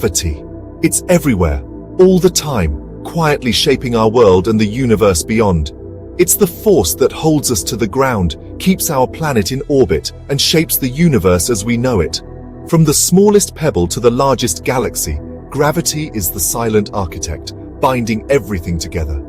Gravity. It's everywhere, all the time, quietly shaping our world and the universe beyond. It's the force that holds us to the ground, keeps our planet in orbit, and shapes the universe as we know it. From the smallest pebble to the largest galaxy, gravity is the silent architect, binding everything together.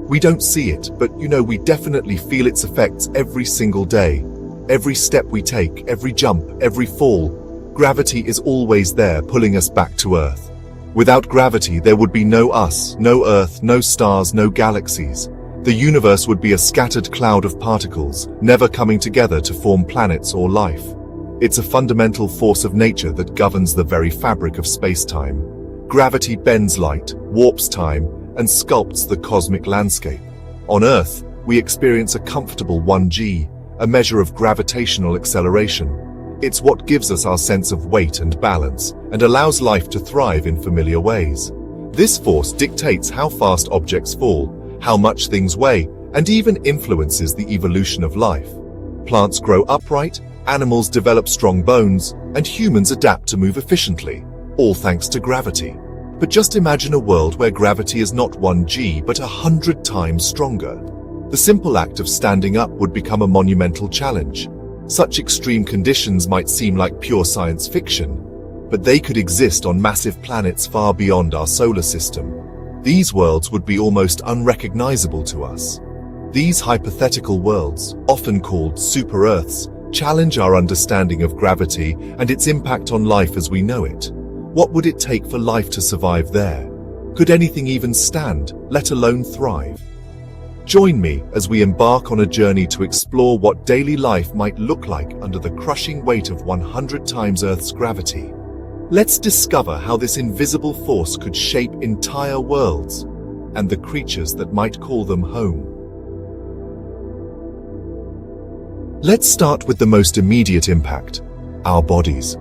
We don't see it, but we definitely feel its effects every single day. Every step we take, every jump, every fall, gravity is always there, pulling us back to Earth. Without gravity, there would be no us, no Earth, no stars, no galaxies. The universe would be a scattered cloud of particles, never coming together to form planets or life. It's a fundamental force of nature that governs the very fabric of space-time. Gravity bends light, warps time, and sculpts the cosmic landscape. On Earth, we experience a comfortable 1g, a measure of gravitational acceleration. It's what gives us our sense of weight and balance, and allows life to thrive in familiar ways. This force dictates how fast objects fall, how much things weigh, and even influences the evolution of life. Plants grow upright, animals develop strong bones, and humans adapt to move efficiently, all thanks to gravity. But just imagine a world where gravity is not 1g but 100 times stronger. The simple act of standing up would become a monumental challenge. Such extreme conditions might seem like pure science fiction, but they could exist on massive planets far beyond our solar system. These worlds would be almost unrecognizable to us. These hypothetical worlds, often called super-Earths, challenge our understanding of gravity and its impact on life as we know it. What would it take for life to survive there? Could anything even stand, let alone thrive? Join me as we embark on a journey to explore what daily life might look like under the crushing weight of 100 times Earth's gravity. Let's discover how this invisible force could shape entire worlds and the creatures that might call them home. Let's start with the most immediate impact, our bodies.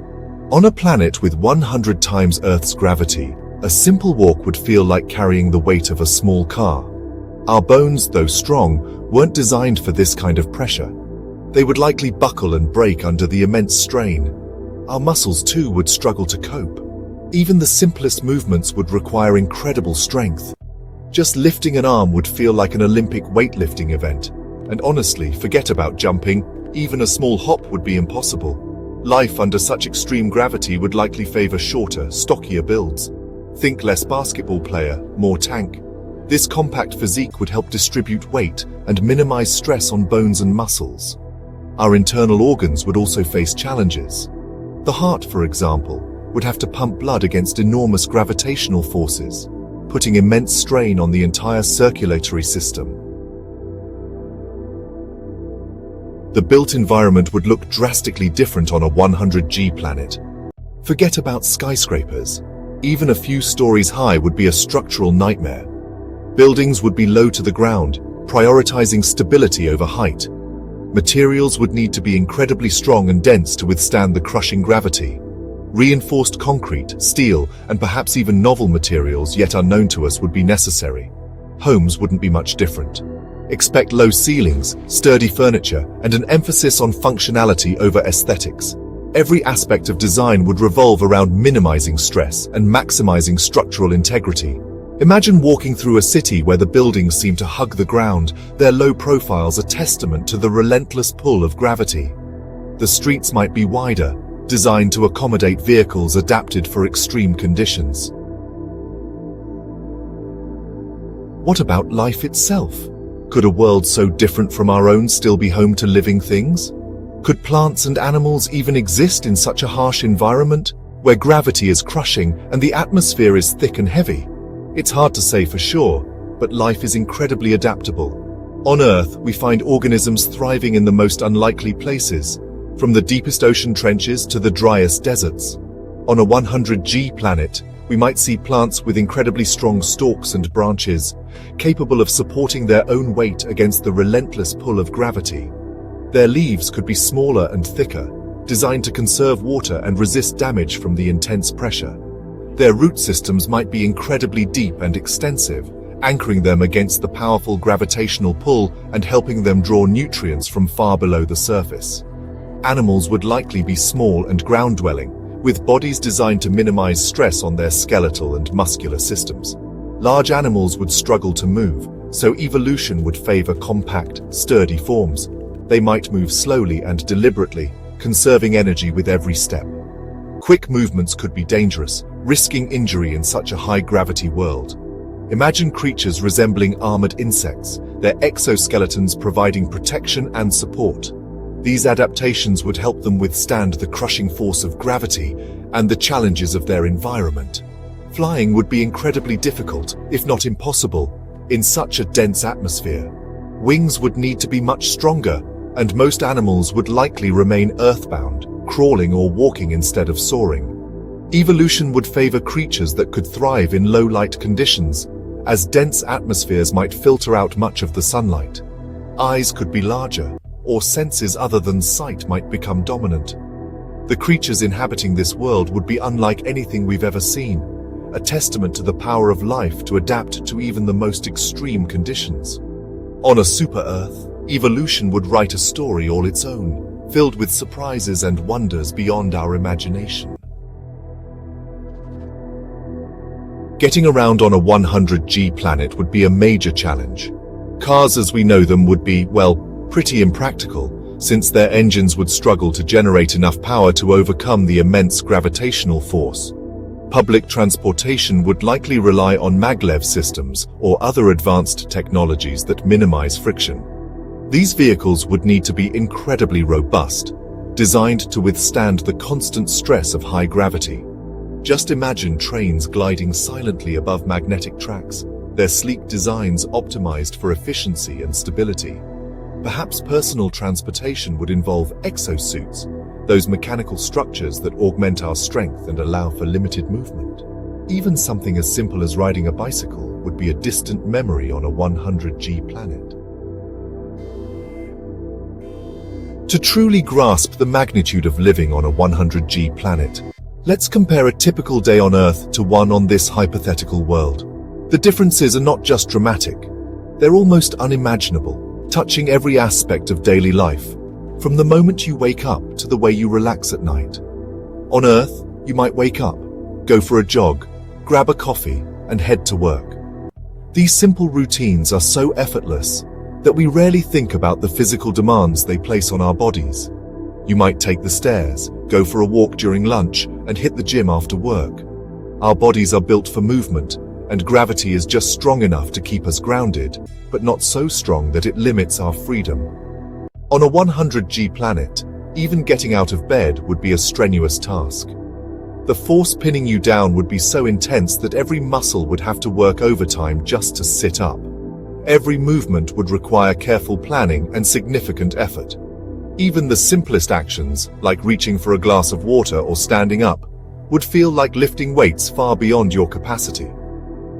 On a planet with 100 times Earth's gravity, a simple walk would feel like carrying the weight of a small car. Our bones, though strong, weren't designed for this kind of pressure. They would likely buckle and break under the immense strain. Our muscles, too, would struggle to cope. Even the simplest movements would require incredible strength. Just lifting an arm would feel like an Olympic weightlifting event. And honestly, forget about jumping. Even a small hop would be impossible. Life under such extreme gravity would likely favor shorter, stockier builds. Think less basketball player, more tank. This compact physique would help distribute weight and minimize stress on bones and muscles. Our internal organs would also face challenges. The heart, for example, would have to pump blood against enormous gravitational forces, putting immense strain on the entire circulatory system. The built environment would look drastically different on a 100g planet. Forget about skyscrapers. Even a few stories high would be a structural nightmare. Buildings would be low to the ground, prioritizing stability over height. Materials would need to be incredibly strong and dense to withstand the crushing gravity. Reinforced concrete, steel, and perhaps even novel materials yet unknown to us would be necessary. Homes wouldn't be much different. Expect low ceilings, sturdy furniture, and an emphasis on functionality over aesthetics. Every aspect of design would revolve around minimizing stress and maximizing structural integrity. Imagine walking through a city where the buildings seem to hug the ground, their low profiles a testament to the relentless pull of gravity. The streets might be wider, designed to accommodate vehicles adapted for extreme conditions. What about life itself? Could a world so different from our own still be home to living things? Could plants and animals even exist in such a harsh environment, where gravity is crushing and the atmosphere is thick and heavy? It's hard to say for sure, but life is incredibly adaptable. On Earth, we find organisms thriving in the most unlikely places, from the deepest ocean trenches to the driest deserts. On a 100g planet, we might see plants with incredibly strong stalks and branches, capable of supporting their own weight against the relentless pull of gravity. Their leaves could be smaller and thicker, designed to conserve water and resist damage from the intense pressure. Their root systems might be incredibly deep and extensive, anchoring them against the powerful gravitational pull and helping them draw nutrients from far below the surface. Animals would likely be small and ground-dwelling, with bodies designed to minimize stress on their skeletal and muscular systems. Large animals would struggle to move, so evolution would favor compact, sturdy forms. They might move slowly and deliberately, conserving energy with every step. Quick movements could be dangerous, risking injury in such a high-gravity world. Imagine creatures resembling armored insects, their exoskeletons providing protection and support. These adaptations would help them withstand the crushing force of gravity and the challenges of their environment. Flying would be incredibly difficult, if not impossible, in such a dense atmosphere. Wings would need to be much stronger, and most animals would likely remain earthbound, crawling or walking instead of soaring. Evolution would favor creatures that could thrive in low-light conditions, as dense atmospheres might filter out much of the sunlight. Eyes could be larger, or senses other than sight might become dominant. The creatures inhabiting this world would be unlike anything we've ever seen, a testament to the power of life to adapt to even the most extreme conditions. On a super-Earth, evolution would write a story all its own, filled with surprises and wonders beyond our imagination. Getting around on a 100G planet would be a major challenge. Cars as we know them would be, well, pretty impractical, since their engines would struggle to generate enough power to overcome the immense gravitational force. Public transportation would likely rely on maglev systems or other advanced technologies that minimize friction. These vehicles would need to be incredibly robust, designed to withstand the constant stress of high gravity. Just imagine trains gliding silently above magnetic tracks, their sleek designs optimized for efficiency and stability. Perhaps personal transportation would involve exosuits, those mechanical structures that augment our strength and allow for limited movement. Even something as simple as riding a bicycle would be a distant memory on a 100G planet. To truly grasp the magnitude of living on a 100G planet, let's compare a typical day on Earth to one on this hypothetical world. The differences are not just dramatic, they're almost unimaginable, touching every aspect of daily life, from the moment you wake up to the way you relax at night. On Earth, you might wake up, go for a jog, grab a coffee, and head to work. These simple routines are so effortless that we rarely think about the physical demands they place on our bodies. You might take the stairs, go for a walk during lunch, and hit the gym after work. Our bodies are built for movement, and gravity is just strong enough to keep us grounded, but not so strong that it limits our freedom. On a 100G planet, even getting out of bed would be a strenuous task. The force pinning you down would be so intense that every muscle would have to work overtime just to sit up. Every movement would require careful planning and significant effort. Even the simplest actions, like reaching for a glass of water or standing up, would feel like lifting weights far beyond your capacity.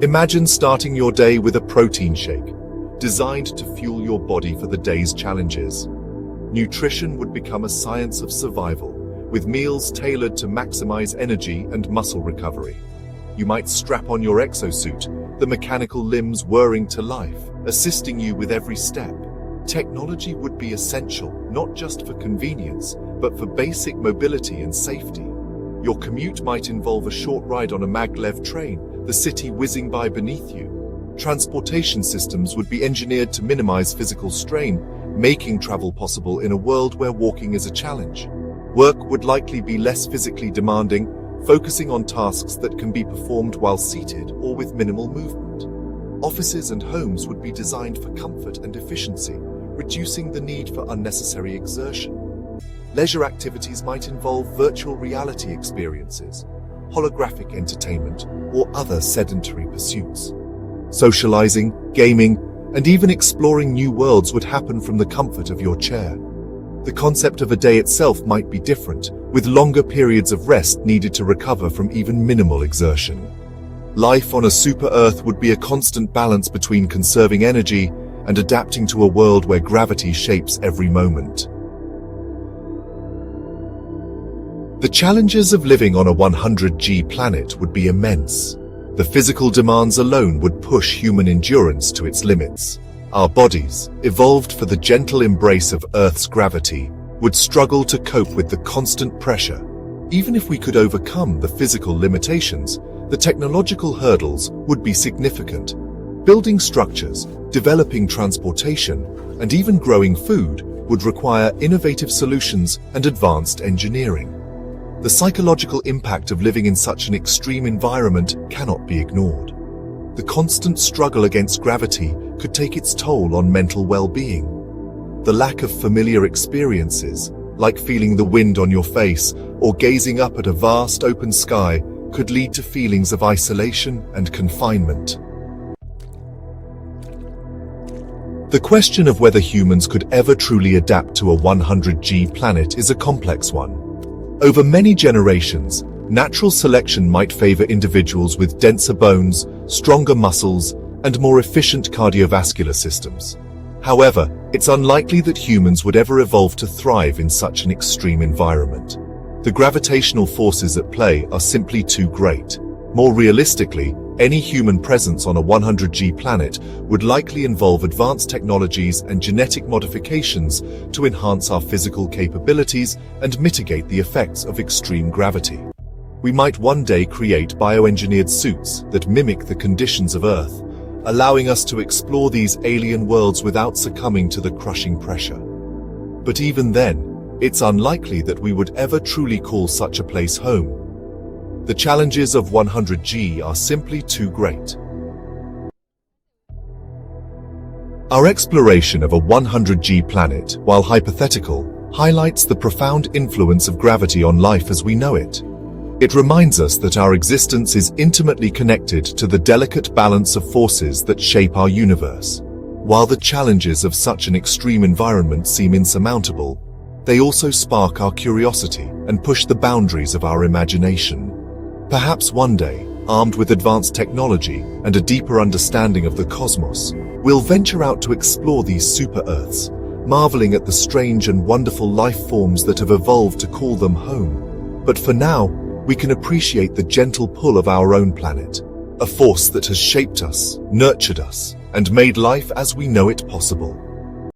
Imagine starting your day with a protein shake, designed to fuel your body for the day's challenges. Nutrition would become a science of survival, with meals tailored to maximize energy and muscle recovery. You might strap on your exosuit, the mechanical limbs whirring to life, assisting you with every step. Technology would be essential, not just for convenience, but for basic mobility and safety. Your commute might involve a short ride on a maglev train, the city whizzing by beneath you. Transportation systems would be engineered to minimize physical strain, making travel possible in a world where walking is a challenge. Work would likely be less physically demanding, focusing on tasks that can be performed while seated or with minimal movement. Offices and homes would be designed for comfort and efficiency, reducing the need for unnecessary exertion. Leisure activities might involve virtual reality experiences, holographic entertainment, or other sedentary pursuits. Socializing, gaming, and even exploring new worlds would happen from the comfort of your chair. The concept of a day itself might be different, with longer periods of rest needed to recover from even minimal exertion. Life on a super-Earth would be a constant balance between conserving energy and adapting to a world where gravity shapes every moment. The challenges of living on a 100G planet would be immense. The physical demands alone would push human endurance to its limits. Our bodies, evolved for the gentle embrace of Earth's gravity, would struggle to cope with the constant pressure. Even if we could overcome the physical limitations, the technological hurdles would be significant. Building structures, developing transportation, and even growing food would require innovative solutions and advanced engineering. The psychological impact of living in such an extreme environment cannot be ignored. The constant struggle against gravity could take its toll on mental well-being. The lack of familiar experiences, like feeling the wind on your face or gazing up at a vast open sky, could lead to feelings of isolation and confinement. The question of whether humans could ever truly adapt to a 100G planet is a complex one. Over many generations, natural selection might favor individuals with denser bones, stronger muscles, and more efficient cardiovascular systems. However, it's unlikely that humans would ever evolve to thrive in such an extreme environment. The gravitational forces at play are simply too great. More realistically, any human presence on a 100G planet would likely involve advanced technologies and genetic modifications to enhance our physical capabilities and mitigate the effects of extreme gravity. We might one day create bioengineered suits that mimic the conditions of Earth, allowing us to explore these alien worlds without succumbing to the crushing pressure. But even then, it's unlikely that we would ever truly call such a place home. The challenges of 100G are simply too great. Our exploration of a 100G planet, while hypothetical, highlights the profound influence of gravity on life as we know it. It reminds us that our existence is intimately connected to the delicate balance of forces that shape our universe. While the challenges of such an extreme environment seem insurmountable, they also spark our curiosity and push the boundaries of our imagination. Perhaps one day, armed with advanced technology and a deeper understanding of the cosmos, we'll venture out to explore these super-Earths, marveling at the strange and wonderful life forms that have evolved to call them home. But for now, we can appreciate the gentle pull of our own planet, a force that has shaped us, nurtured us, and made life as we know it possible.